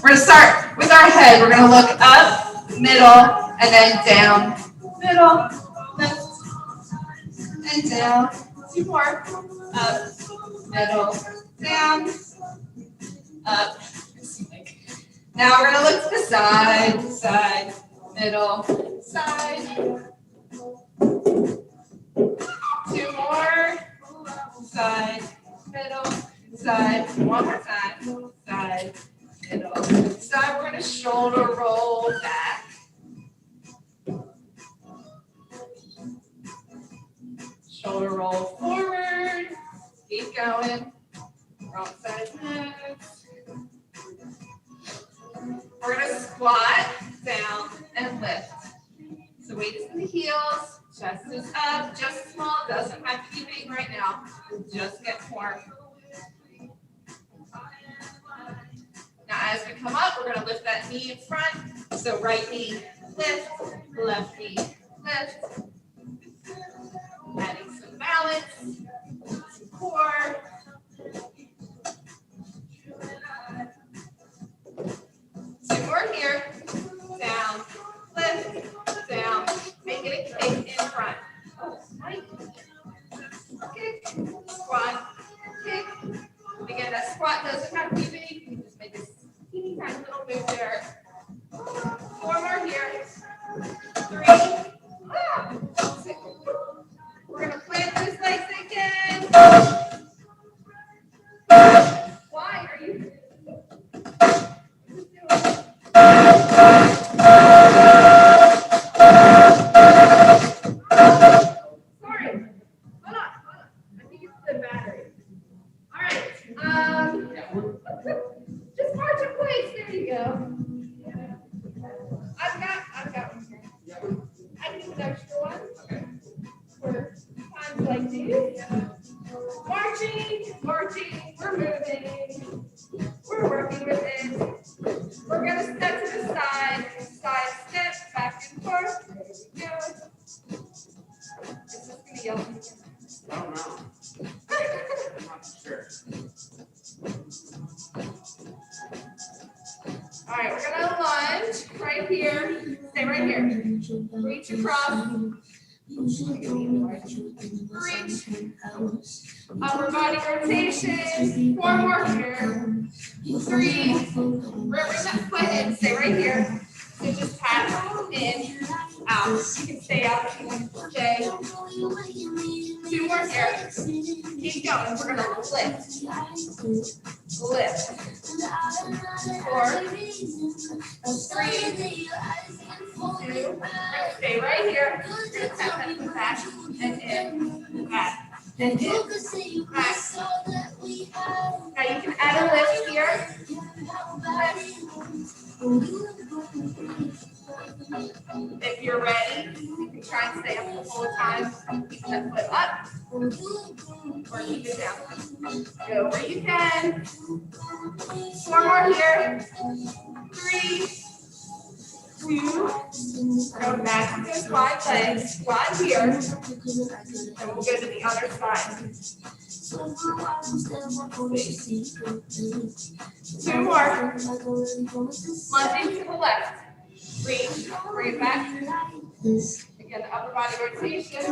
We're going to start with our head. We're going to look up, middle, and then down. Middle, left, and down. 2 more. Up, middle, down, up. Now we're going to look to the side, side, middle, side. 2 more. Side, middle, side. 1 more time. Side, middle, side. We're going to shoulder roll back. Shoulder roll forward. Keep going. Wrong side moves. We're going to squat down and lift. So weight is in the heels. Chest is up. Just small. Doesn't have to be big right now. Just get warm. Now as we come up, we're going to lift that knee in front. So right knee, lift. Left knee, lift. Adding some balance, some core. Two more here. Down, lift, down. Make it a kick in front. Kick, squat, kick. Again, that squat doesn't have to be big. You can just make a teeny tiny little move there. 4 more here. 3. We're going to plant those legs again. Why are you? Sorry. Hold on. I think it's the battery. All right. Just march in place. There you go. I've got one here. I can use an extra one. For times like these. Marching, we're moving. We're working with it. We're going to step to the side step, back and forth. There we go. Is this going to yell at me? I don't know. I'm not sure. All right, we're going to lunge right here. Stay right here. Reach across. Reach. Upper body rotation. 4 more here. 3. Bring that foot in. Stay right here. So just tap in, out. You can stay out if you want to stay. 2 more here. Keep going. We're going to lift. Lift. 4. 3. 2. Stay right here. Tap that foot back and in. Back. And in. Back. Now you can add a lift here. Lift. If you're ready, you can try and stay up the whole time. Keep that foot up or keep it down. Go where you can. 4 more here. 3, 2. Go back to those wide legs. Squat here. And we'll go to the other side. 2 more. Lunging to the left. Reach. Bring it back. Again, the upper body rotation.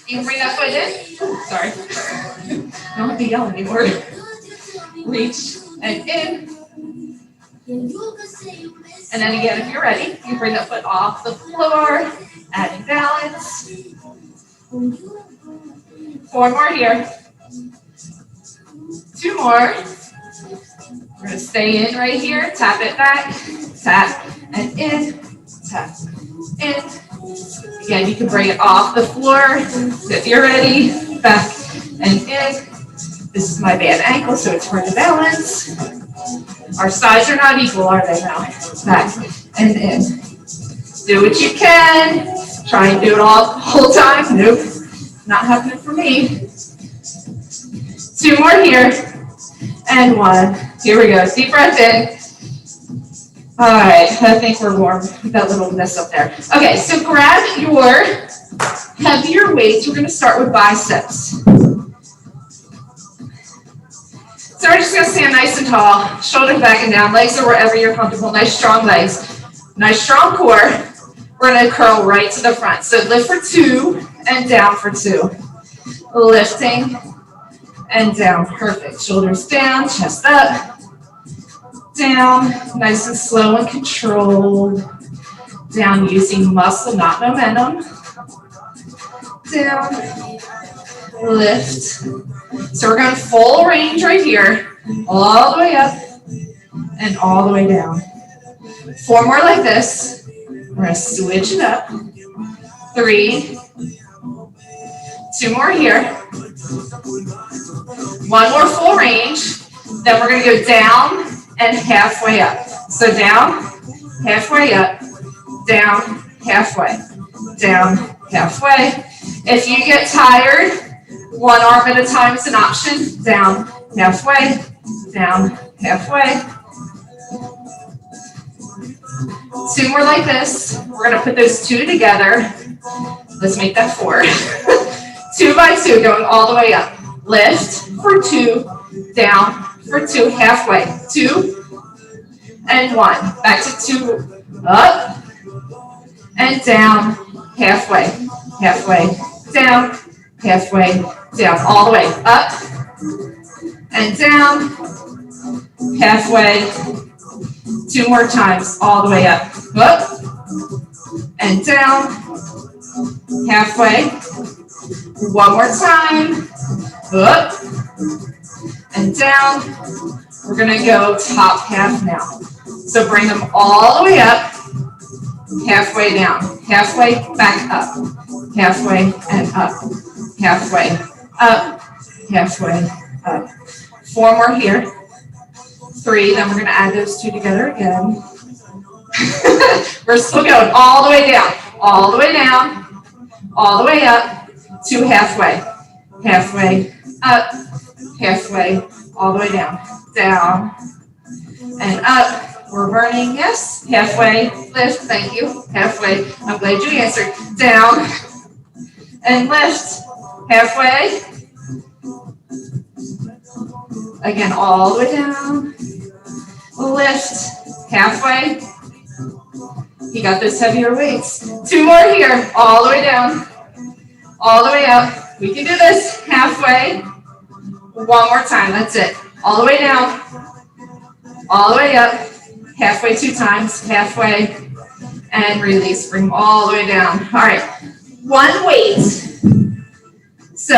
You can bring that foot in. Sorry. I don't have to yell anymore. Reach and in. And then again, if you're ready, you bring that foot off the floor, adding balance. 4 more here. 2 more. We're going to stay in right here. Tap it back. Tap and in. Tap in. Again, you can bring it off the floor. If you're ready, back and in. This is my bad ankle, so it's hard to balance. Our sides are not equal, are they now? Back and in. Do what you can. Try and do it all the whole time. Nope, not happening for me. 2 more here. And 1. Here we go. Deep breath in. All right, I think we're warm with that little mess up there. Okay, so grab your heavier weights. We're going to start with biceps. So we're just going to stand nice and tall, shoulders back and down, legs are wherever you're comfortable. Nice strong legs, nice strong core. We're going to curl right to the front. So lift for 2 and down for 2. Lifting and down. Perfect. Shoulders down, chest up, down, nice and slow and controlled. Down using muscle, not momentum. Down, lift. So we're going full range right here, all the way up and all the way down. 4 more like this. We're going to switch it up. 3, 2 more here. 1 more full range. Then we're going to go down and halfway up. So down, halfway up, down, halfway, down, halfway. If you get tired, 1 arm at a time is an option. Down, halfway, down, halfway. 2 more like this. We're going to put those 2 together. Let's make that 4. 2 by 2, going all the way up. Lift for 2, down for 2, halfway. 2 and 1. Back to 2, up and down, halfway, halfway, down, halfway, down, all the way up and down, halfway. 2 more times, all the way up and down, halfway. 1 more time, up and down. We're going to go top half now. So bring them all the way up, halfway down, halfway back up, halfway and up, halfway up, halfway up. 4 more here. 3, then we're going to add those 2 together again. We're still going all the way down, all the way down, all the way up to halfway, halfway up, halfway, all the way down, down and up. We're burning, yes, halfway, lift, thank you, halfway, I'm glad you answered, down and lift, halfway, again, all the way down, lift, halfway. You got those heavier weights. 2 more here, all the way down, all the way up. We can do this, halfway. 1 more time, that's it. All the way down, all the way up, halfway 2 times, halfway, and release. Bring them all the way down. All right, 1 weight. So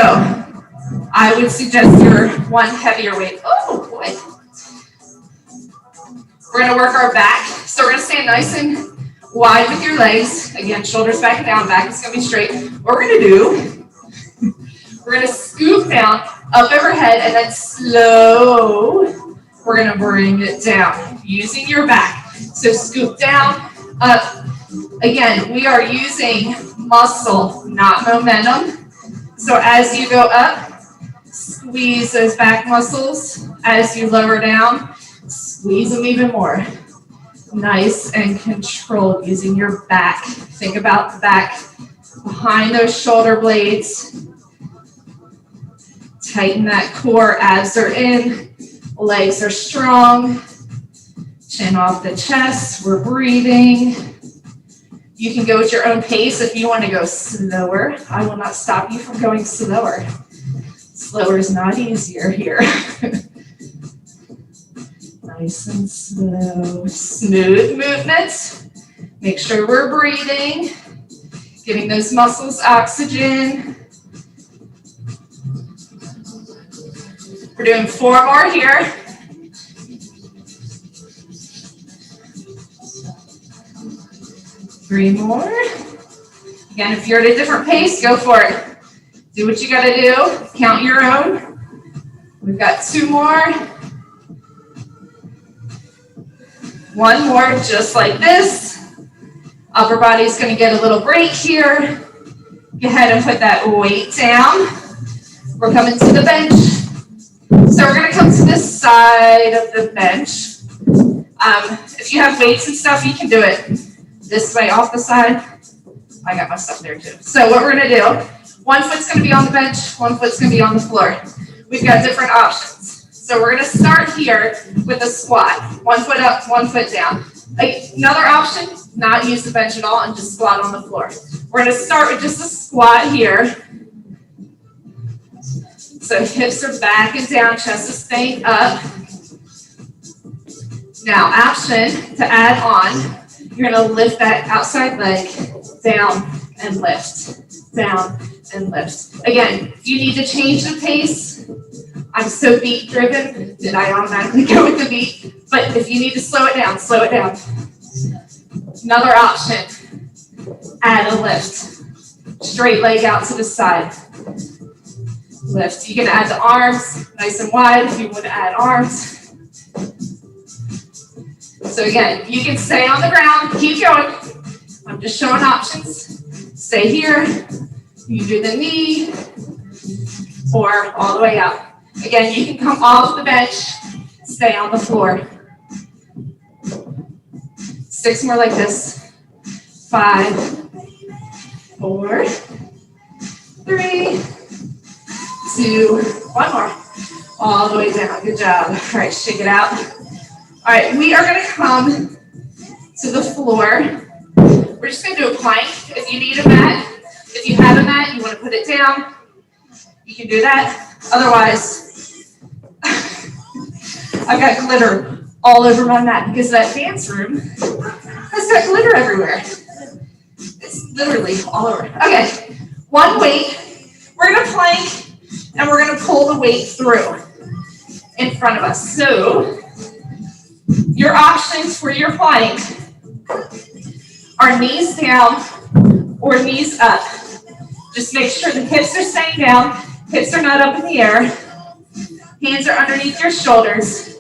I would suggest your 1 heavier weight. Oh boy. We're going to work our back. So we're going to stand nice and wide with your legs. Again, shoulders back and down. Back is going to be straight. What we're going to do, we're going to scoop down, up overhead, and then slow. We're going to bring it down using your back. So scoop down, up. Again, we are using muscle, not momentum. So as you go up, squeeze those back muscles. As you lower down, squeeze them even more. Nice and controlled using your back. Think about the back behind those shoulder blades. Tighten that core, abs are in, legs are strong. Chin off the chest, we're breathing. You can go at your own pace if you want to go slower. I will not stop you from going slower. Slower is not easier here. Nice and slow. Smooth movement. Make sure we're breathing. Giving those muscles oxygen. We're doing 4 more here. Three more. Again, if you're at a different pace, go for it. Do what you got to do. Count your own. We've got 2 more. 1 more, just like this. Upper body's going to get a little break here. Go ahead and put that weight down. We're coming to the bench. So we're going to come to this side of the bench. If you have weights and stuff, you can do it this way off the side. I got my stuff there too. So what we're gonna do, one foot's gonna be on the bench, one foot's gonna be on the floor. We've got different options. So we're gonna start here with a squat. One foot up, one foot down. Another option, not use the bench at all and just squat on the floor. We're gonna start with just a squat here. So hips are back and down, chest is staying up. Now, option to add on, you're gonna lift that outside leg down and lift, down and lift. Again, if you need to change the pace, I'm so beat driven that I automatically go with the beat, but if you need to slow it down, slow it down. Another option, add a lift. Straight leg out to the side. Lift. You can add the arms nice and wide if you want to add arms. So again, you can stay on the ground, keep going. I'm just showing options. Stay here. You do the knee or all the way out. Again, you can come off the bench, stay on the floor. 6 more like this. 5, 4, 3, 2, 1 more. All the way down. Good job. All right, shake it out. All right, we are going to come to the floor. We're just going to do a plank. If you need a mat, if you have a mat, you want to put it down, you can do that. Otherwise, I've got glitter all over my mat because that dance room has got glitter everywhere. It's literally all over. Okay, one weight. We're going to plank and we're going to pull the weight through in front of us. So your options for your plank are knees down or knees up. Just make sure the hips are staying down, hips are not up in the air. Hands are underneath your shoulders.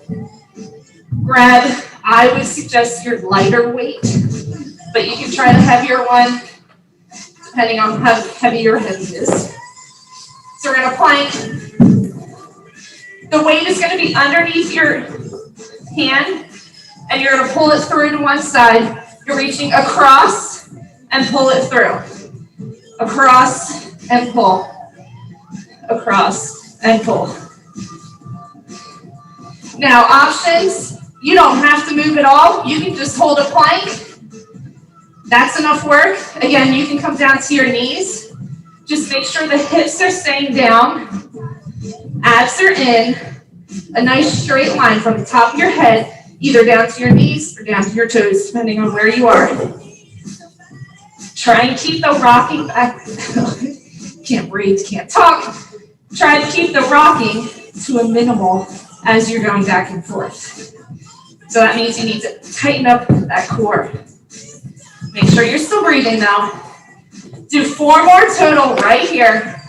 Grab, I would suggest your lighter weight, but you can try the heavier one depending on how heavy your head is. So we're going to plank. The weight is going to be underneath your hand, and you're going to pull it through to one side. You're reaching across and pull it through. Across and pull. Across and pull. Now, options, you don't have to move at all. You can just hold a plank. That's enough work. Again, you can come down to your knees. Just make sure the hips are staying down. Abs are in. A nice straight line from the top of your head, either down to your knees or down to your toes, depending on where you are. Try and keep the rocking back. Can't breathe, can't talk. Try to keep the rocking to a minimal as you're going back and forth. So that means you need to tighten up that core. Make sure you're still breathing though. Do 4 more total right here.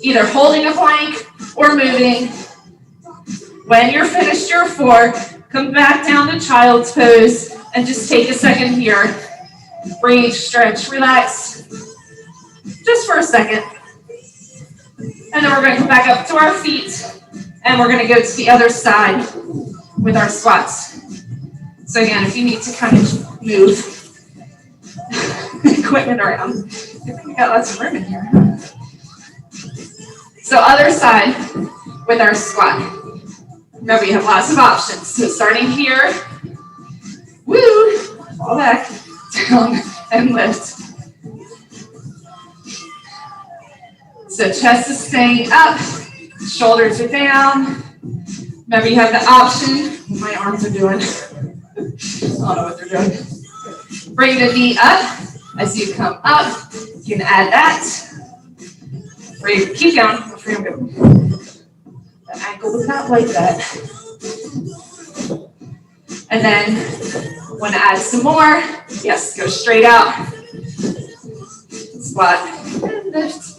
Either holding a plank or moving. When you're finished your 4, come back down to child's pose and just take a second here. Breathe, stretch, relax. Just for a second. And then we're going to come back up to our feet and we're going to go to the other side with our squats. So again, if you need to kind of move equipment around, I think we got lots of room in here. So other side with our squat. Remember, you have lots of options. So starting here, woo, fall back, down, and lift. So chest is staying up, shoulders are down. Remember, you have the option, my arms are doing, I don't know what they're doing. Bring the knee up as you come up. You can add that. Breathe, keep going. The ankle does not like that. And then, want to add some more? Yes, go straight out. Squat and lift.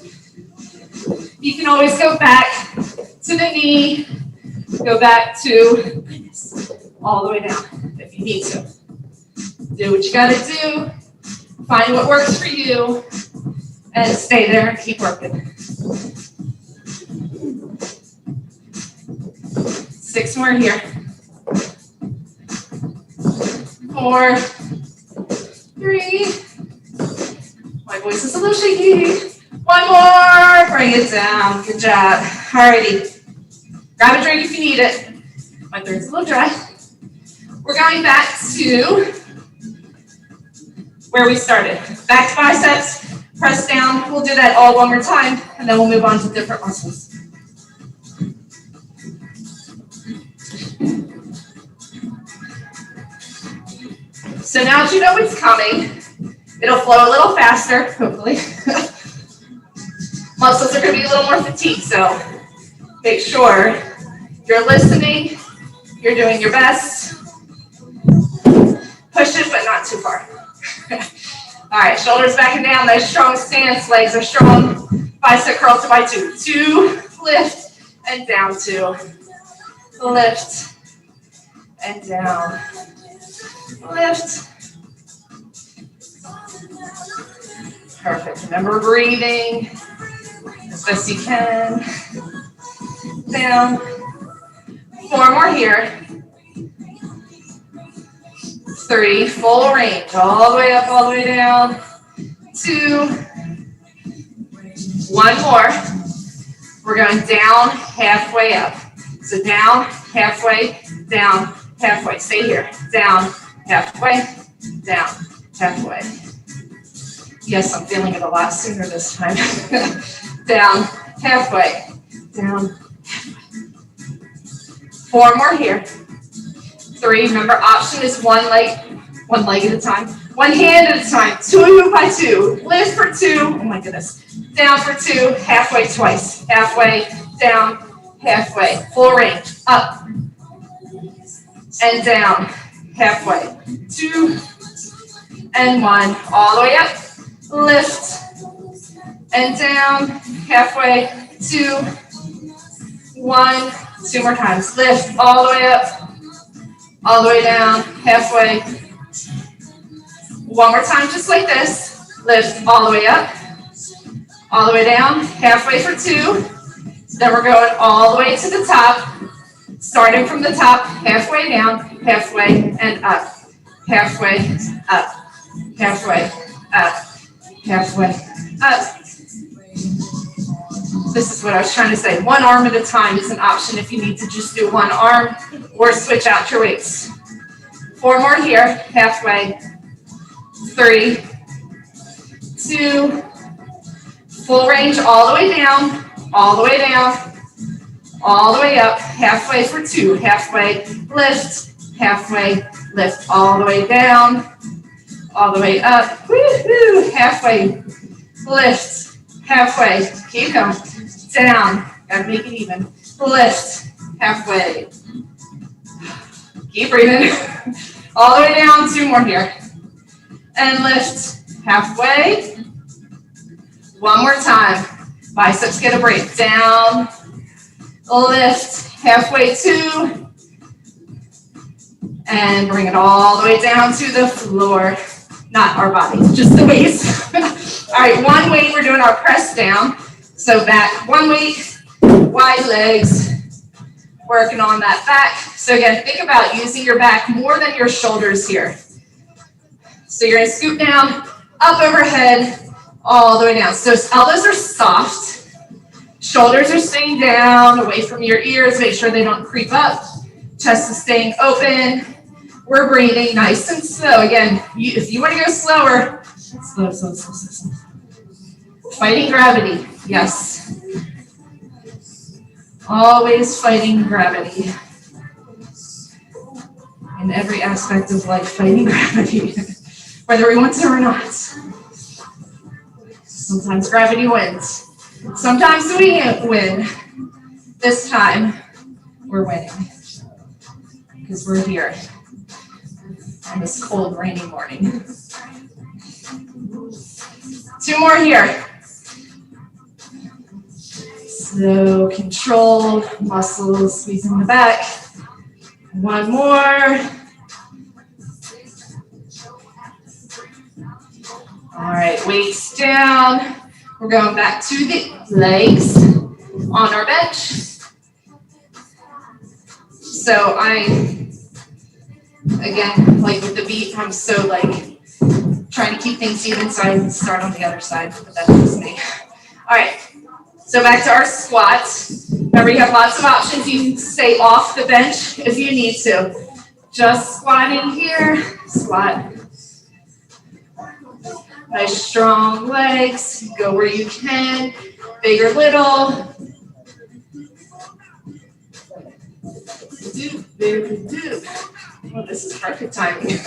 You can always go back to the knee, go back to all the way down if you need to. Do what you gotta do, find what works for you, and stay there and keep working. 6 more here. 4, 3. My voice is a little shaky. 1 more. Bring it down. Good job. Alrighty. Grab a drink if you need it. My throat's a little dry. We're going back to where we started. Back to biceps. Press down. We'll do that all one more time, and then we'll move on to different muscles. So now that you know what's coming, it'll flow a little faster, hopefully. Muscles are going to be a little more fatigued, so make sure you're listening, you're doing your best. Push it, but not too far. All right, shoulders back and down, nice strong stance, legs are strong. Bicep curl to by 2. 2, lift, and down 2. Lift, and down. Lift. Perfect. Remember breathing as best you can. Down. 4 more here. 3, full range, all the way up, all the way down. 2. 1 more. We're going down, halfway up. So down, halfway, down, halfway. Stay here. Down, halfway, down, halfway. Yes, I'm feeling it a lot sooner this time. Down, halfway, down, halfway. 4 more here. 3, remember option is one leg at a time. 1 hand at a time, 2 by 2. Lift for 2, oh my goodness. Down for 2, halfway twice. Halfway, down, halfway. Full range, up and down, halfway. 2 and 1, all the way up. Lift and down, halfway. 2, 1, 2 more times. Lift all the way up, all the way down, halfway. 1 more time, just like this. Lift all the way up, all the way down, halfway for 2. Then we're going all the way to the top, starting from the top, halfway down, halfway, and up. Halfway, up, halfway, up, halfway, up. This is what I was trying to say. 1 arm at a time is an option if you need to just do 1 arm or switch out your weights. 4 more here, halfway. 3, 2, full range all the way down, all the way down, all the way up, halfway for 2, halfway, lift, halfway, lift, all the way down, all the way up, woo-hoo, halfway, lift, halfway, keep going, down, gotta make it even, lift, halfway, keep breathing, all the way down, 2 more here, and lift, halfway, 1 more time, biceps get a break, down, lift, halfway 2, and bring it all the way down to the floor, not our bodies, just the waist. All right, 1 weight, we're doing our press down, so back, 1 weight, wide legs, working on that back. So again, think about using your back more than your shoulders here. So you're gonna scoot down, up overhead, all the way down. So elbows are soft, shoulders are staying down, away from your ears, make sure they don't creep up. Chest is staying open. We're breathing nice and slow. Again, if you want to go slower, slow, slow, slow, slow, slow. Fighting gravity, yes. Always fighting gravity. In every aspect of life, fighting gravity, whether we want to or not. Sometimes gravity wins. Sometimes we win. This time, we're winning. Because we're here on this cold, rainy morning. 2 more here. Slow, controlled muscles squeezing the back. 1 more. All right, weights down. We're going back to the legs on our bench. So I Again, like with the beat, I'm so like trying to keep things even, so I start on the other side, but that's just me. All right, so back to our squats. Remember, you have lots of options. You can stay off the bench if you need to. Just squatting here, squat. Nice strong legs, go where you can, big or little. Oh, this is perfect timing.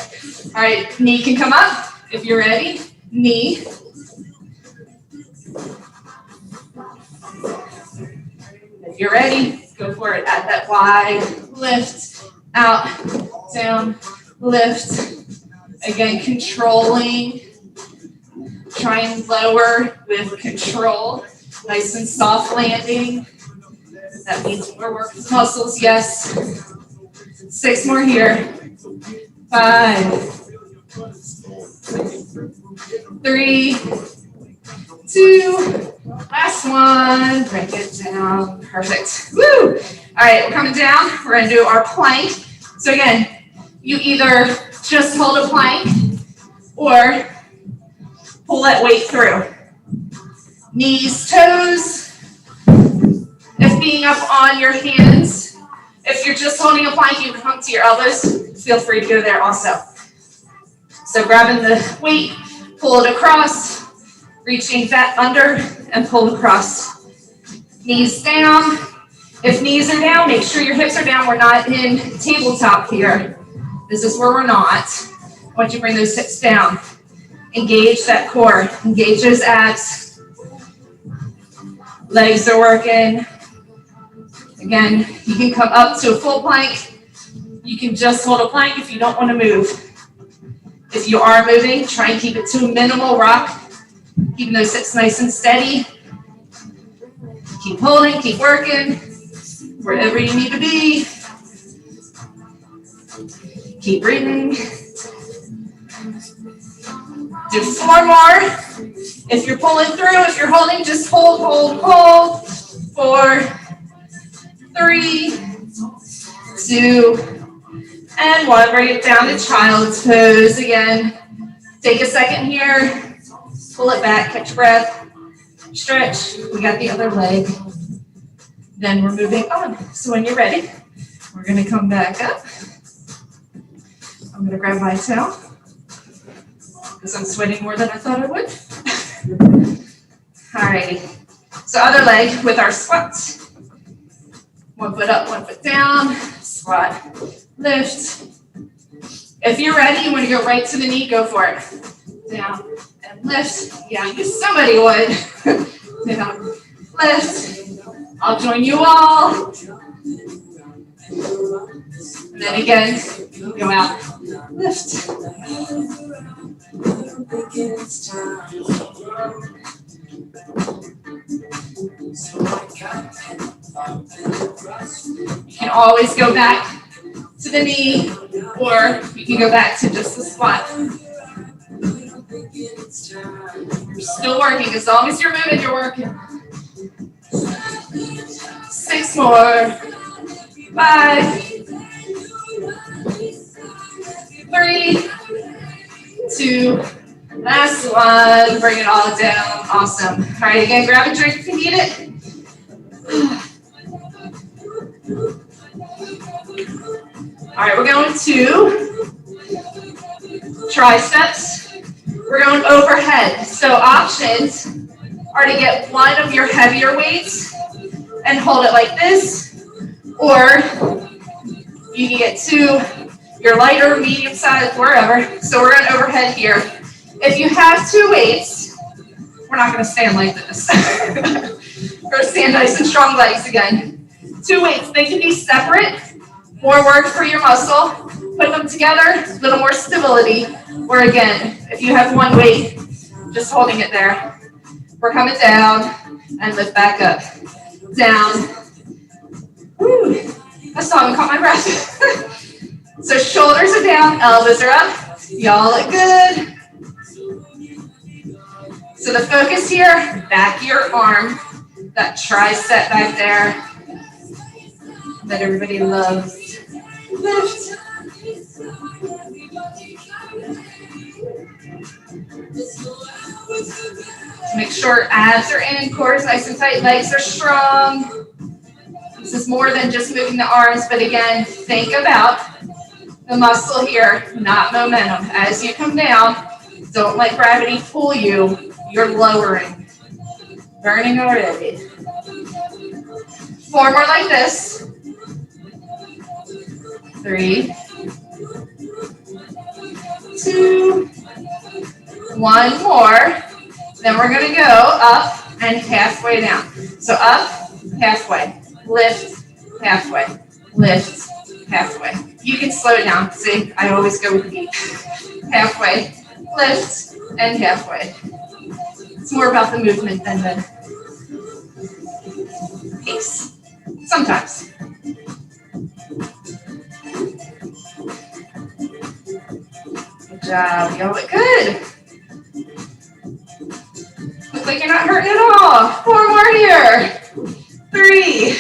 All right, knee can come up if you're ready. Knee. If you're ready, go for it at that wide lift, out, down, lift. Again, controlling. Try and lower with control. Nice and soft landing. That means more work with muscles, yes. 6 more here. 5, 3, 2, last one. Break it down. Perfect. Woo! All right, we're coming down. We're going to do our plank. So again, you either just hold a plank or pull that weight through. Knees, toes. If being up on your hands, if you're just holding a plank, you can come to your elbows. Feel free to go there also. So grabbing the weight, pull it across, reaching that under and pull across. Knees down. If knees are down, make sure your hips are down. We're not in tabletop here. This is where we're not. I want you to bring those hips down. Engage that core. Engage those abs. Legs are working. Again, you can come up to a full plank. You can just hold a plank if you don't want to move. If you are moving, try and keep it to a minimal rock. Keeping those hips nice and steady. Keep holding, keep working. Wherever you need to be. Keep breathing. Do 4 more. If you're pulling through, if you're holding, just hold, hold, hold. 4, 3, 2, and 1. Bring it down to child's pose again. Take a second here. Pull it back, catch your breath. Stretch. We got the other leg. Then we're moving on. So when you're ready, we're going to come back up. I'm going to grab my towel because I'm sweating more than I thought I would. Alrighty. So other leg with our squats. 1 foot up, 1 foot down. Squat, lift. If you're ready, you want to go right to the knee, go for it. Down and lift. Yeah, you somebody would. Down, lift. I'll join you all. And then again, go out, lift. You can always go back to the knee, or you can go back to just the squat. You're still working. As long as you're moving, you're working. 6 more. 5, 3, 2, last one. Bring it all down. Awesome. All right, again, grab a drink if you need it. All right, we're going to triceps. We're going overhead. So options are to get one of your heavier weights and hold it like this, or you can get 2, your lighter, medium size, wherever. So we're going overhead here. If you have 2 weights, we're not going to stand like this. We're going to stand nice and strong legs again. 2 weights, they can be separate. More work for your muscle. Put them together, a little more stability. Or again, if you have 1 weight, just holding it there. We're coming down and lift back up. Down. Woo. I still haven't caught my breath. So shoulders are down, elbows are up. Y'all look good. So the focus here, back of your arm, that tricep back there that everybody loves. Lift. Make sure abs are in, core is nice and tight, legs are strong. This is more than just moving the arms, but again, think about the muscle here, not momentum. As you come down, don't let gravity pull you. You're lowering. Burning already. 4 more like this. 3, 2, 1 more. Then we're going to go up and halfway down. So up, halfway, lift, halfway, lift, halfway. You can slow it down. See, I always go with the beat. Halfway, lift, and halfway. It's more about the movement than the pace. Sometimes. Good job. Y'all look good. Look like you're not hurting at all. 4 more here. 3,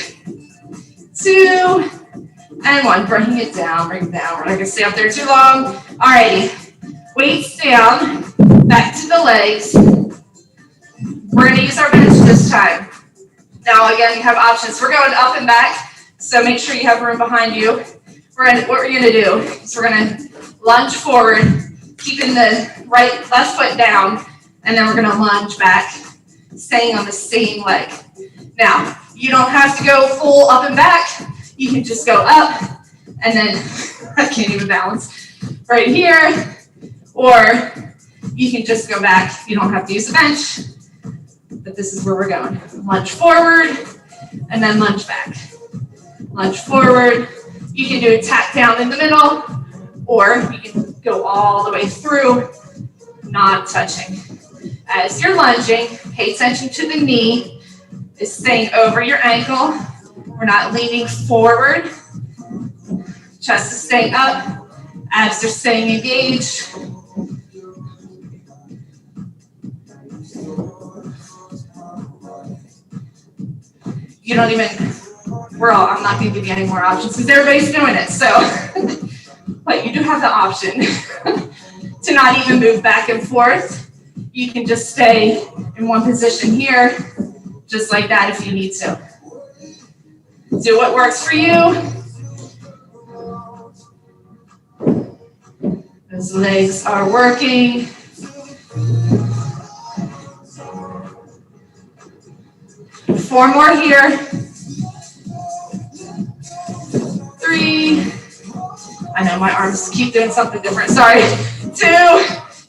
2, and 1. Bring it down, bring it down. We're not gonna stay up there too long. Alrighty. Weights down, back to the legs. We're gonna use our bench this time. Now again, you have options. We're going up and back, so make sure you have room behind you. What we're gonna do is we're gonna lunge forward, keeping the left foot down, and then we're gonna lunge back, staying on the same leg. Now, you don't have to go full up and back. You can just go up, and then, I can't even balance, right here, or you can just go back. You don't have to use the bench, but this is where we're going. Lunge forward, and then lunge back. Lunge forward. You can do a tap down in the middle, or you can go all the way through, not touching. As you're lunging, pay attention to the knee. It's staying over your ankle. We're not leaning forward. Chest is staying up. Abs are staying engaged. You don't even, I'm not going to give you any more options because everybody's doing it. So, but you do have the option to not even move back and forth. You can just stay in one position here, just like that if you need to. Do what works for you. Those legs are working. Four more here. 3. I know my arms keep doing something different. Sorry. 2.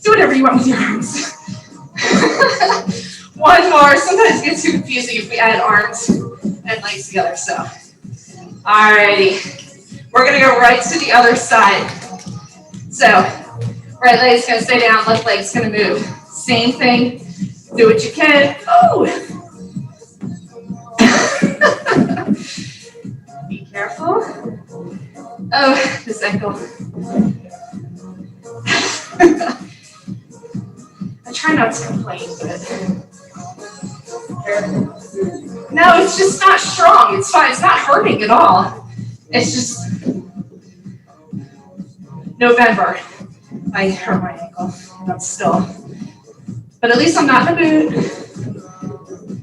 Do whatever you want with your arms. 1 more. Sometimes it gets too confusing if we add arms and legs together. So, alrighty. We're gonna go right to the other side. So, right leg's gonna stay down, left leg's gonna move. Same thing. Do what you can. Oh. Be careful. Oh, this ankle. I try not to complain, but no, it's just not strong. It's fine. It's not hurting at all. It's just November. I hurt my ankle. Not still. But at least I'm not in a boot.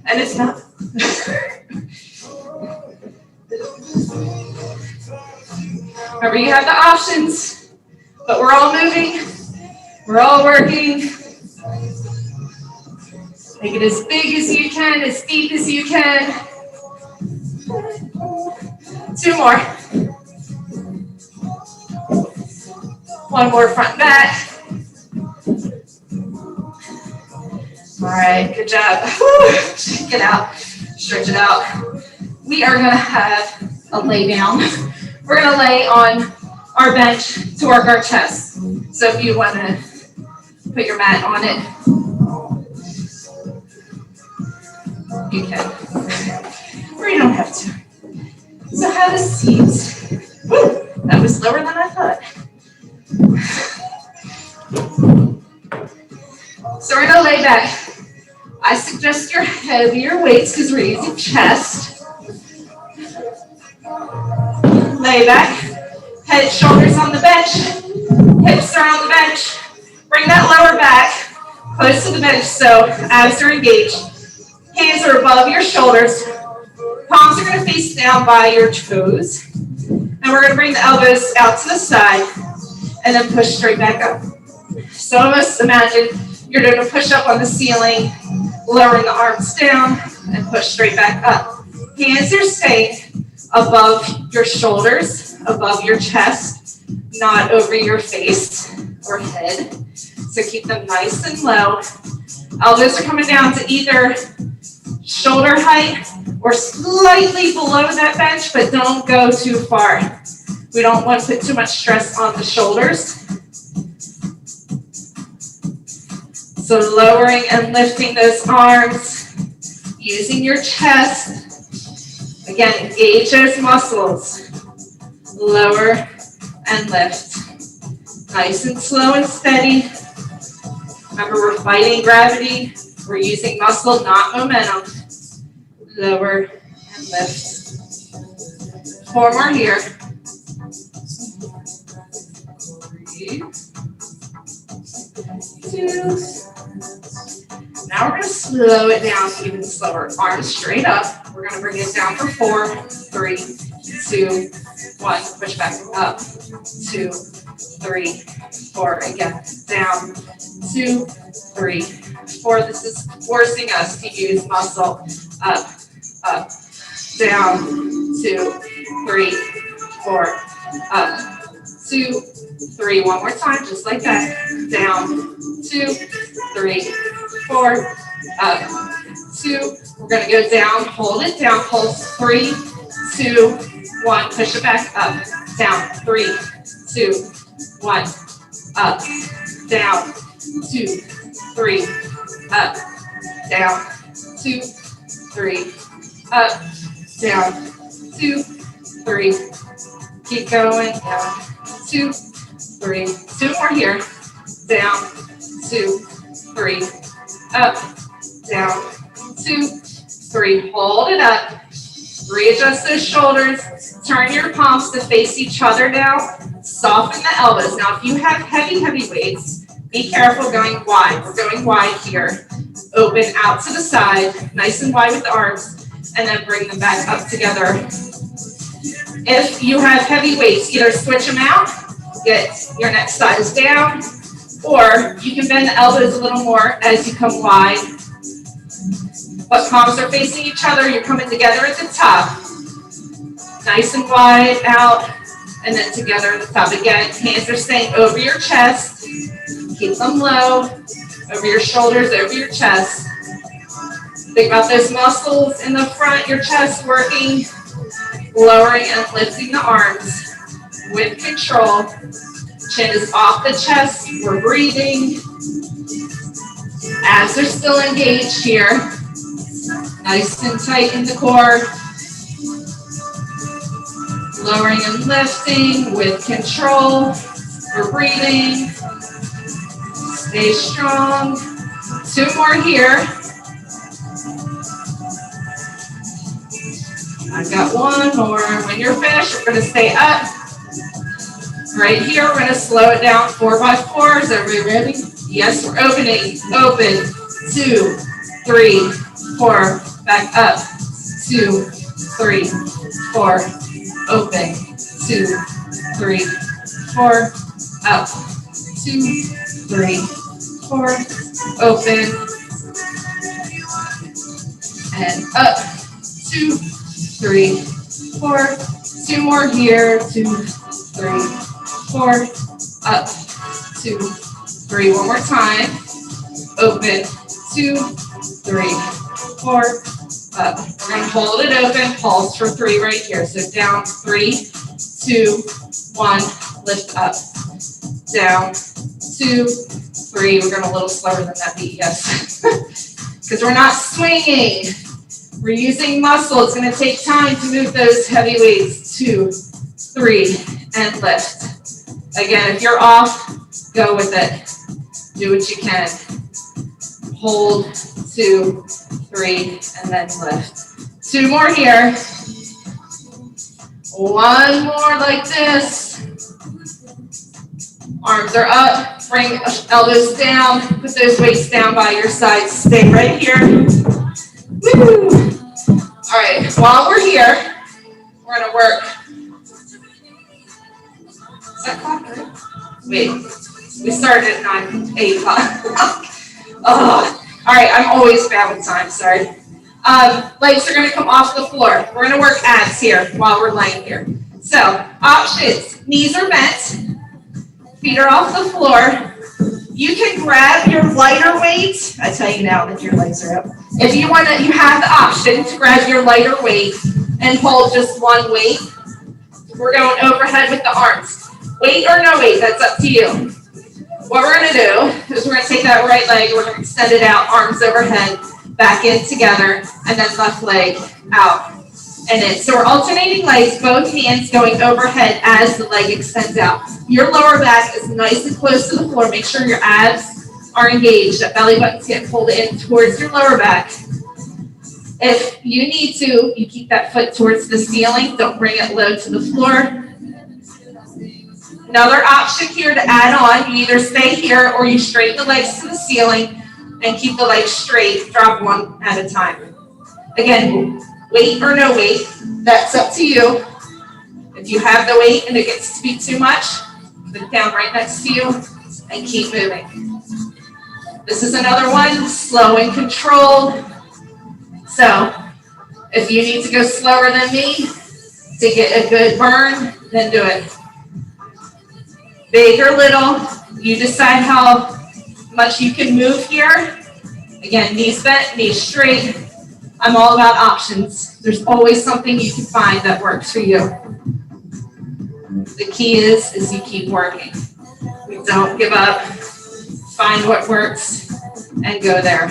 And it's not. Remember, you have the options, but we're all moving. We're all working. Make it as big as you can, as deep as you can. 2 more. 1 more front and back. All right, good job. Check it out. Stretch it out. We are going to have a lay down. We're going to lay on our bench to work our chest. So if you want to put your mat on it, you can. Or you don't have to. So have a seat. Woo, that was slower than I thought. So we're going to lay back. I suggest your heavier weights because we're using chest. Lay back. Head, shoulders on the bench. Hips are on the bench. Bring that lower back close to the bench, so abs are engaged. Hands are above your shoulders. Palms are going to face down by your toes. And we're going to bring the elbows out to the side and then push straight back up. So almost imagine you're doing a push-up on the ceiling, lowering the arms down and push straight back up. Hands are staying above your shoulders, above your chest, not over your face or head. So keep them nice and low. Elbows are coming down to either shoulder height or slightly below that bench, but don't go too far. We don't want to put too much stress on the shoulders. So lowering and lifting those arms, using your chest. Again, engage those muscles. Lower and lift. Nice and slow and steady. Remember, we're fighting gravity. We're using muscle, not momentum. Lower and lift. 4 more here. 3, 2. Now we're going to slow it down even slower. Arms straight up. We're going to bring it down for 4, 3, 2, 1. Push back up. 2, 3, 4. Again, down. 2, 3, 4. This is forcing us to use muscle. Up, up, down. 2, 3, 4. Up. 2, 3. One more time, just like that. Down. 2, 3, 4. Up. 2. We're going to go down. Hold it down. Hold. 3, 2, 1. Push it back up. Down. 3, 2, 1. Up. Down. 2, 3. Up. Down. 2, 3. Up. Down. 2, 3. Keep going. Down. 2, 3. 2 more here. Down. 2, 3. Up. Down. 2, 3. Hold it up. Readjust those shoulders. Turn your palms to face each other now. Soften the elbows. Now, if you have heavy weights, be careful going wide. We're going wide here. Open out to the side, nice and wide with the arms, and then bring them back up together. If you have heavy weights, either switch them out, get your neck size down, or you can bend the elbows a little more as you come wide. But palms are facing each other, you're coming together at the top. Nice and wide out, and then together at the top. Again, hands are staying over your chest. Keep them low, over your shoulders, over your chest. Think about those muscles in the front, your chest working, lowering and lifting the arms with control. Chin is off the chest, we're breathing. Abs are still engaged here. Nice and tight in the core. Lowering and lifting with control. We're breathing. Stay strong. 2 more here. I've got 1 more. When you're finished, we're going to stay up. Right here, we're going to slow it down. 4 by 4. Is everybody ready? Yes, we're opening. Open. 2, 3, 4. Back up. 2, 3, 4. Open. 2, 3, 4. Up. 2, 3, 4. Open. And up. 2, 3, 4. 2 more here. 2, 3, 4. Up. 2, 3. One more time. Open. 2, 3, 4. Up. We're going to hold it open. Pulse for 3 right here. So down. 3, 2, 1. Lift up. Down. 2, 3. We're going a little slower than that beat. Yes. Because we're not swinging. We're using muscle. It's going to take time to move those heavy weights. 2, 3, and lift. Again, if you're off, go with it. Do what you can. Hold. 2, 3, and then lift. 2 more here. 1 more like this. Arms are up, bring elbows down, put those weights down by your sides, stay right here. Woo! All right, while we're here, we're gonna work. Is that clock right? Wait, we started at 8 o'clock. Oh, all right, I'm always bad with time, sorry. Legs are gonna come off the floor. We're gonna work abs here while we're laying here. So, options, knees are bent, feet are off the floor. You can grab your lighter weight. I tell you now that your legs are up. If you want to, you have the option to grab your lighter weight and hold just one weight. We're going overhead with the arms. Weight or no weight, that's up to you. What we're going to do is we're going to take that right leg, we're going to extend it out, arms overhead, back in together, and then left leg out and in. So we're alternating legs, both hands going overhead as the leg extends out. Your lower back is nice and close to the floor. Make sure your abs are engaged. That belly button's getting pulled in towards your lower back. If you need to, you keep that foot towards the ceiling. Don't bring it low to the floor. Another option here to add on, you either stay here or you straighten the legs to the ceiling and keep the legs straight. Drop one at a time. Again, weight or no weight, that's up to you. If you have the weight and it gets to be too much, put it down right next to you and keep moving. This is another one, slow and controlled. So if you need to go slower than me to get a good burn, then do it. Big or little, you decide how much you can move here. Again, knees bent, knees straight. I'm all about options. There's always something you can find that works for you. The key is you keep working. We don't give up. Find what works and go there.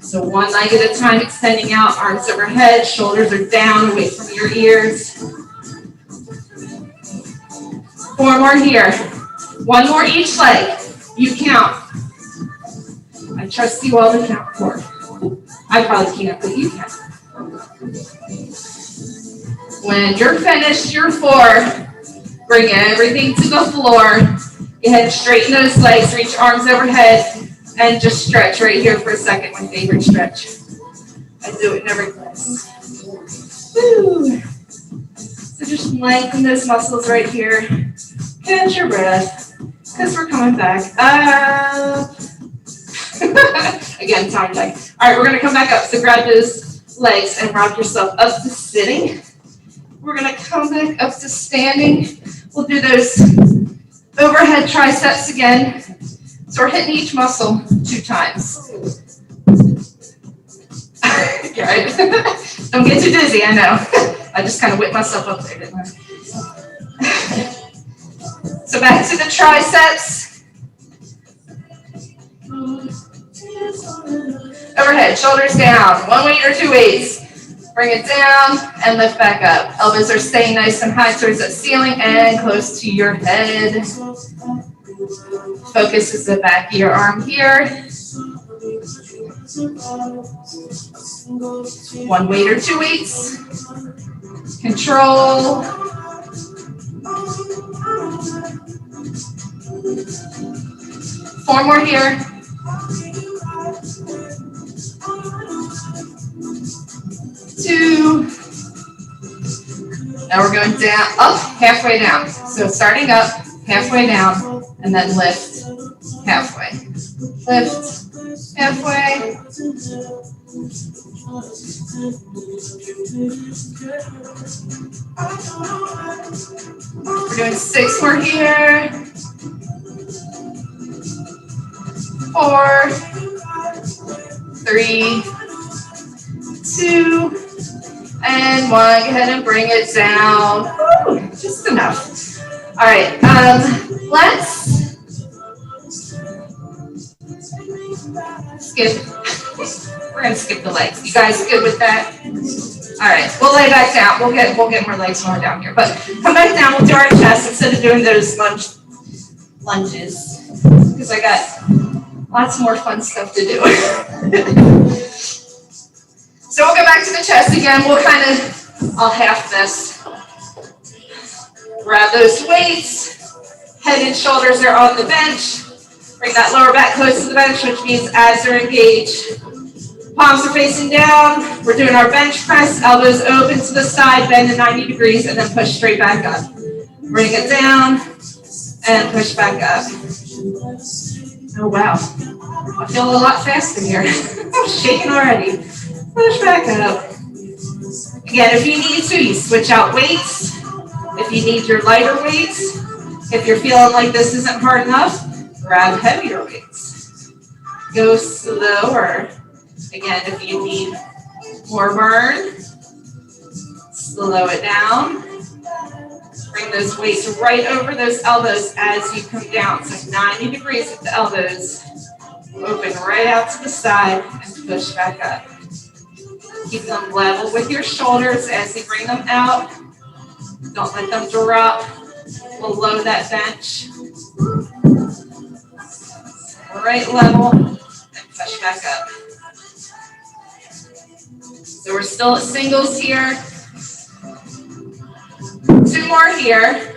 So one leg at a time, extending out, arms overhead, shoulders are down, away from your ears. 4 more here. 1 more each leg. You count. I trust you all to count 4. I probably can't, but you can. When you're finished, your 4, bring everything to the floor. Go ahead and straighten those legs, reach arms overhead, and just stretch right here for a second, my favorite stretch. I do it in every class. Woo. So just lengthen those muscles right here. Catch your breath, because we're coming back up. Again, time check. All right, we're going to come back up. So grab those legs and rock yourself up to sitting. We're going to come back up to standing. We'll do those overhead triceps again. So we're hitting each muscle 2 times. You're right. Don't get too dizzy, I know. I just kind of whipped myself up there, didn't I? So back to the triceps. Overhead, shoulders down. 1 weight or 2 weights. Bring it down and lift back up. Elbows are staying nice and high towards that ceiling and close to your head. Focus is the back of your arm here. 1 weight or 2 weights. Control. Four more here. 2. Now we're going down, up, halfway down. So starting up, halfway down, and then lift, halfway. Lift, halfway. We're doing 6 more here. 4, 3, 2, and 1. Go ahead and bring it down. Woo, just enough. All right, let's skip. We're gonna skip the legs. You guys good with that? All right, we'll lay back down. We'll get more legs when we're down here. But come back down. We'll do our chest instead of doing those lunges, because I got lots more fun stuff to do. So we'll go back to the chest again. I'll half this. Grab those weights, Head and shoulders are on the bench. Bring that lower back close to the bench, which means abs are engaged. Palms are facing down. We're doing our bench press. Elbows open to the side, bend to 90 degrees, and then push straight back up. Bring it down and push back up. Oh, wow. I feel a lot faster here. I'm shaking already. Push back up. Again, if you need to, you switch out weights. If you need your lighter weights, if you're feeling like this isn't hard enough, grab heavier weights. Go slower. Again, if you need more burn, slow it down. Bring those weights right over those elbows as you come down. So 90 degrees with the elbows. Open right out to the side and push back up. Keep them level with your shoulders as you bring them out. Don't let them drop below that bench. Right level and push back up. So we're still at singles here. 2 more here.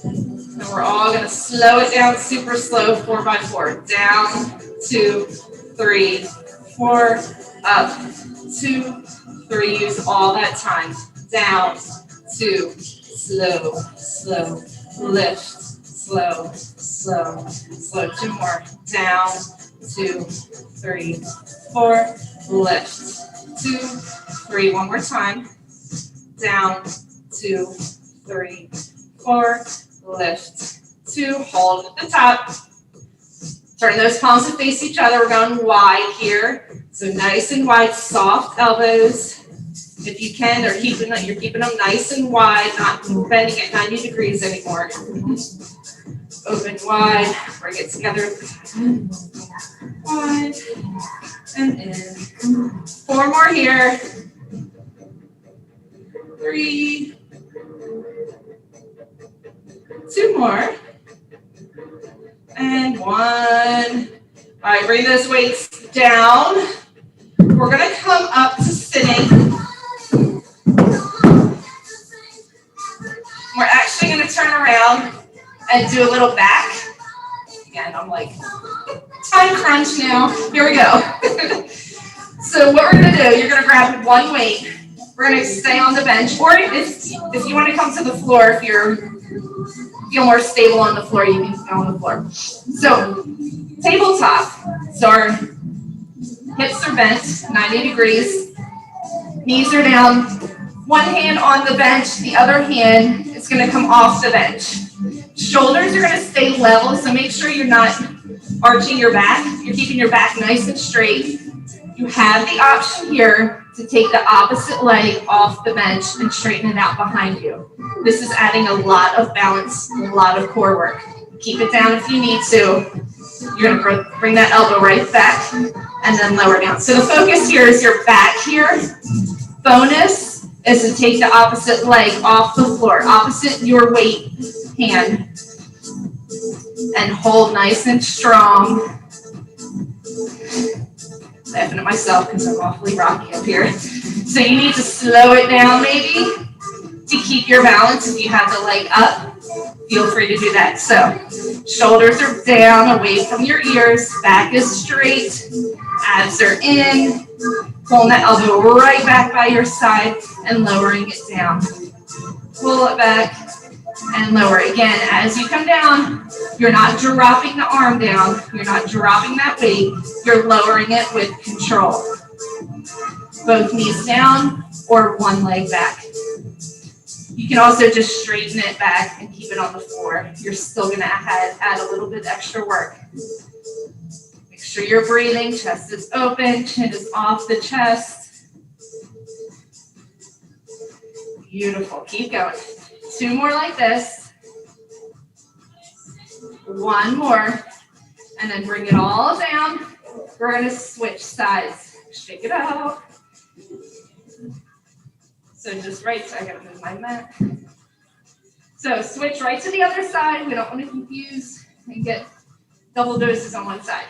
And we're all going to slow it down super slow, 4 by 4. Down, 2, 3, 4, up, 2, 3. Use all that time. Down, 2, slow, slow, lift, slow, slow, slow. 2 more. Down, 2, 3, 4, lift, 2, 3. One more time. Down, 2, 3, 4, lift, 2, hold at the top. Turn those palms to face each other. We're going wide here. So nice and wide, soft elbows. If you can, you're keeping them nice and wide, not bending at 90 degrees anymore. Open wide, bring it together. Wide and in. 4 more here. 3. 2 more. And 1. All right, bring those weights down. We're going to come up to sitting. We're actually going to turn around and do a little back. Again, I'm like, time crunch now. Here we go. So what we're going to do, you're going to grab 1 weight. We're going to stay on the bench. Or if you want to come to the floor, if you feel more stable on the floor, you can go on the floor. So tabletop. So our hips are bent 90 degrees. Knees are down. 1 hand on the bench. The other hand is going to come off the bench. Shoulders are going to stay level, so make sure you're not arching your back. You're keeping your back nice and straight. You have the option here to take the opposite leg off the bench and straighten it out behind you. This is adding a lot of balance, a lot of core work. Keep it down if you need to. You're going to bring that elbow right back and then lower down. So the focus here is your back here. Bonus is to take the opposite leg off the floor, opposite your weight hand, and hold nice and strong. Laughing at myself because I'm awfully rocky up here. So you need to slow it down maybe to keep your balance. If you have the leg up, feel free to do that. So shoulders are down, away from your ears, back is straight, abs are in, pulling that elbow right back by your side and lowering it down. Pull it back and lower. Again, as you come down, you're not dropping the arm down. You're not dropping that weight. You're lowering it with control. Both knees down or 1 leg back. You can also just straighten it back and keep it on the floor. You're still going to add a little bit extra work. Make sure you're breathing. Chest is open. Chin is off the chest. Beautiful. Keep going. 2 more like this. 1 more. And then bring it all down. We're going to switch sides. Shake it out. So just right, so I got to move my mat. So switch right to the other side. We don't want to confuse and get double doses on one side.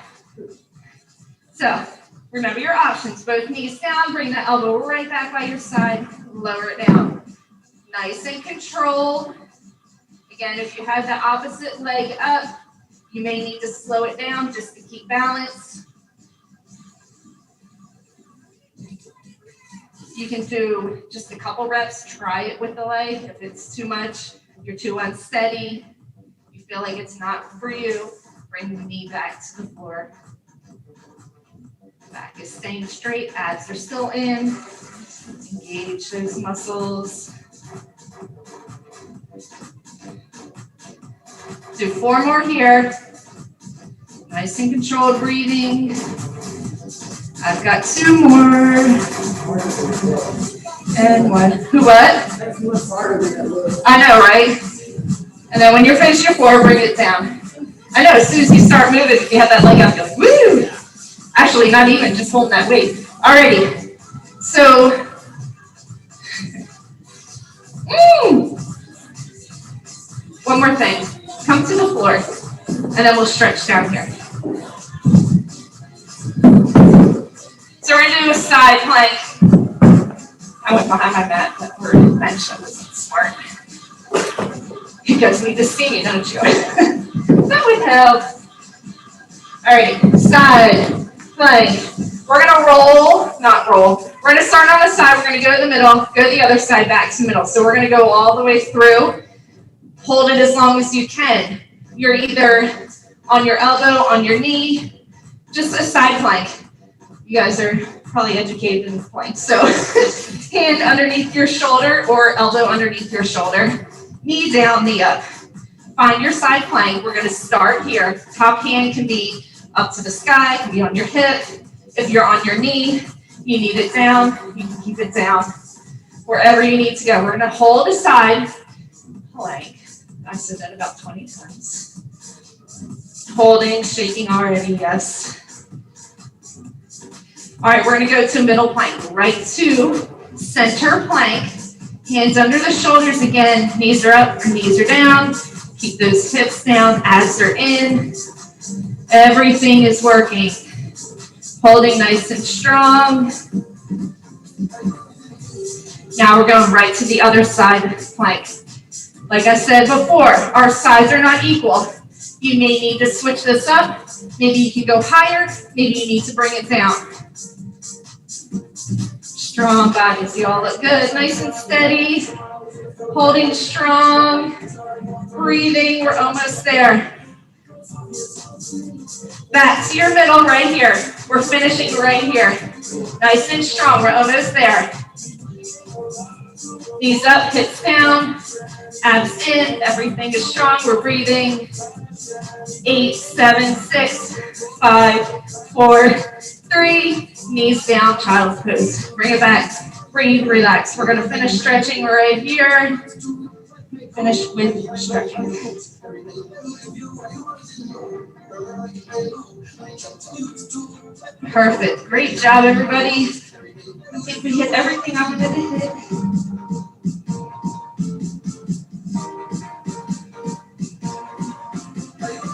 So remember your options. Both knees down. Bring the elbow right back by your side. Lower it down. Nice and controlled. Again, if you have the opposite leg up, you may need to slow it down just to keep balance. You can do just a couple reps, try it with the leg. If it's too much, you're too unsteady, you feel like it's not for you, bring the knee back to the floor. Back is staying straight, abs are still in. Engage those muscles. Do 4 more here. Nice and controlled breathing. I've got 2 more. And 1. What? I know, right? And then when you're finished your 4, bring it down. I know, as soon as you start moving, if you have that leg up, you're like, woo! Actually, not even, just holding that weight. Alrighty. So, one more thing. Come to the floor, and then we'll stretch down here. So we're going to do a side plank. I went behind my mat, but we're bench. I wasn't smart. You guys need to see me, don't you? That would help. All right, side plank. We're going to roll, not roll. We're going to start on the side. We're going to go to the middle, go to the other side, back to the middle. So we're going to go all the way through. Hold it as long as you can. You're either on your elbow, on your knee, just a side plank. You guys are probably educated in plank. So hand underneath your shoulder or elbow underneath your shoulder. Knee down, knee up. Find your side plank. We're going to start here. Top hand can be up to the sky, can be on your hip. If you're on your knee, you need it down. You can keep it down wherever you need to go. We're going to hold a side plank. I said that about 20 times. Holding, shaking already, yes. All right, we're going to go to middle plank. Right to center plank. Hands under the shoulders again. Knees are up, knees are down. Keep those hips down, abs are in. Everything is working. Holding nice and strong. Now we're going right to the other side plank. Like I said before, our sides are not equal. You may need to switch this up. Maybe you can go higher. Maybe you need to bring it down. Strong bodies. You all look good. Nice and steady. Holding strong. Breathing. We're almost there. Back to your middle right here. We're finishing right here. Nice and strong. We're almost there. Knees up, hips down. Abs in, everything is strong. We're breathing. 8, 7, 6, 5, 4, 3. Knees down, child's pose. Bring it back. Breathe, relax. We're going to finish stretching right here. Finish with stretching. Perfect. Great job, everybody. I think we hit everything I wanted to hit.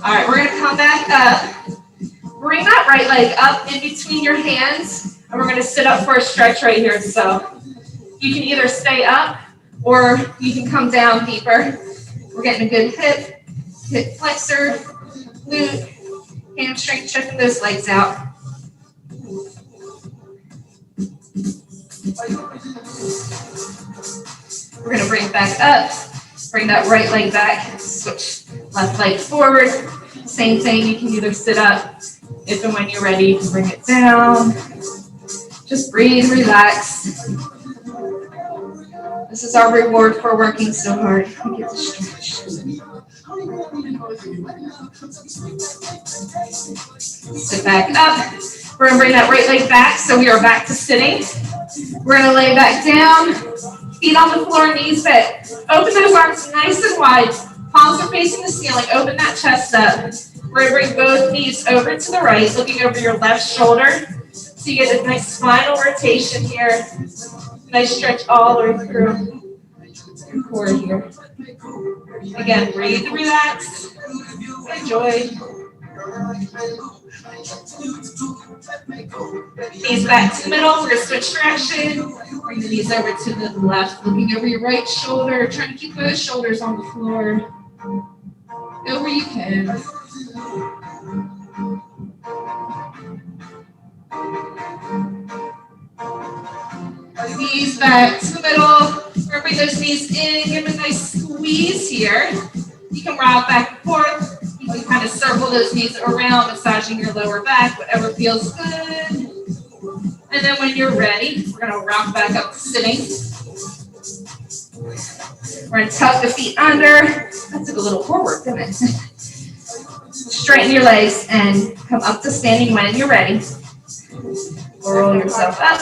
All right, we're going to come back up. Bring that right leg up in between your hands, and we're going to sit up for a stretch right here. So you can either stay up or you can come down deeper. We're getting a good hip flexor, glute, hamstring, checking those legs out. We're going to bring it back up. Bring that right leg back, switch left leg forward. Same thing, you can either sit up, if and when you're ready, you can bring it down. Just breathe, relax. This is our reward for working so hard. We get to stretch. Sit back up. We're going to bring that right leg back, so we are back to sitting. We're going to lay back down. Feet on the floor, knees bent. Open those arms nice and wide. Palms are facing the ceiling. Open that chest up. We're going to bring both knees over to the right, looking over your left shoulder. So you get a nice spinal rotation here. Nice stretch all the way through your core here. Again, breathe, relax, enjoy. Knees back to the middle. We're going to switch direction. Bring the knees over to the left, looking over your right shoulder. Trying to keep those shoulders on the floor. Over you can. Knees back to the middle. We're gonna bring those knees in, give them a nice squeeze here. You can rock back and forth. You can kind of circle those knees around, massaging your lower back, whatever feels good. And then when you're ready, we're gonna rock back up to sitting. We're gonna tuck the feet under. That took a little forward, didn't it? Straighten your legs and come up to standing when you're ready. Roll yourself up.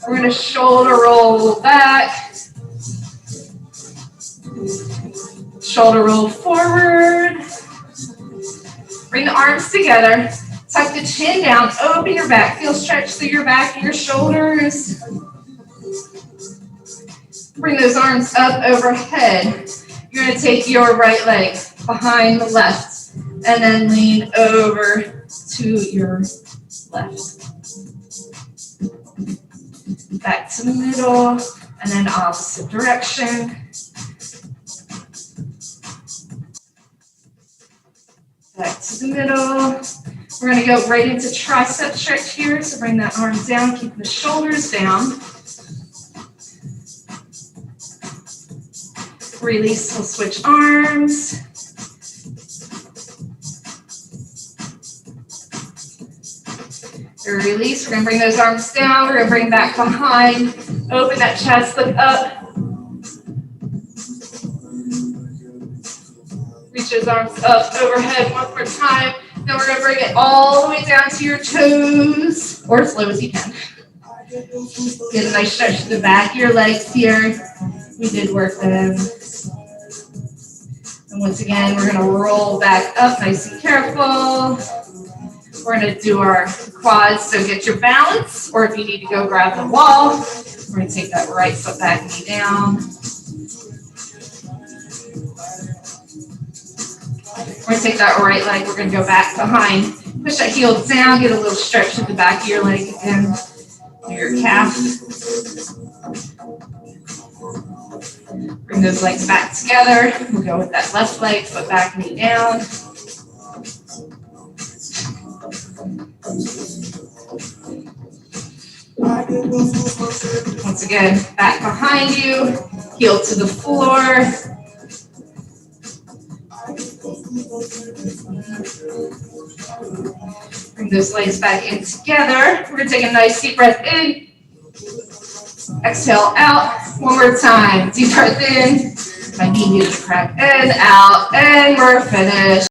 We're going to shoulder roll back. Shoulder roll forward. Bring the arms together. Tuck the chin down. Open your back. Feel stretch through your back and your shoulders. Bring those arms up overhead. You're going to take your right leg behind the left and then lean over to your left. Back to the middle, and then opposite direction. Back to the middle. We're going to go right into tricep stretch here, so bring that arm down, keep the shoulders down. Release, we'll switch arms. Release, we're going to bring those arms down, we're going to bring back behind, open that chest, look up. Reach those arms up overhead one more time. Then we're going to bring it all the way down to your toes, or as low as you can. Get a nice stretch to the back of your legs here. We did work them. And once again, we're going to roll back up nice and careful. We're going to do our quads, so get your balance, or if you need to go grab the wall, we're going to take that right foot back, knee down. We're going to take that right leg, we're going to go back behind. Push that heel down, get a little stretch at the back of your leg again, your calf. Bring those legs back together. We'll go with that left leg, foot back, knee down. Once again, back behind you, heel to the floor. Bring those legs back in together. We're going to take a nice deep breath in. Exhale out. One more time. Deep breath in. My knee needs to crack in, out, and we're finished.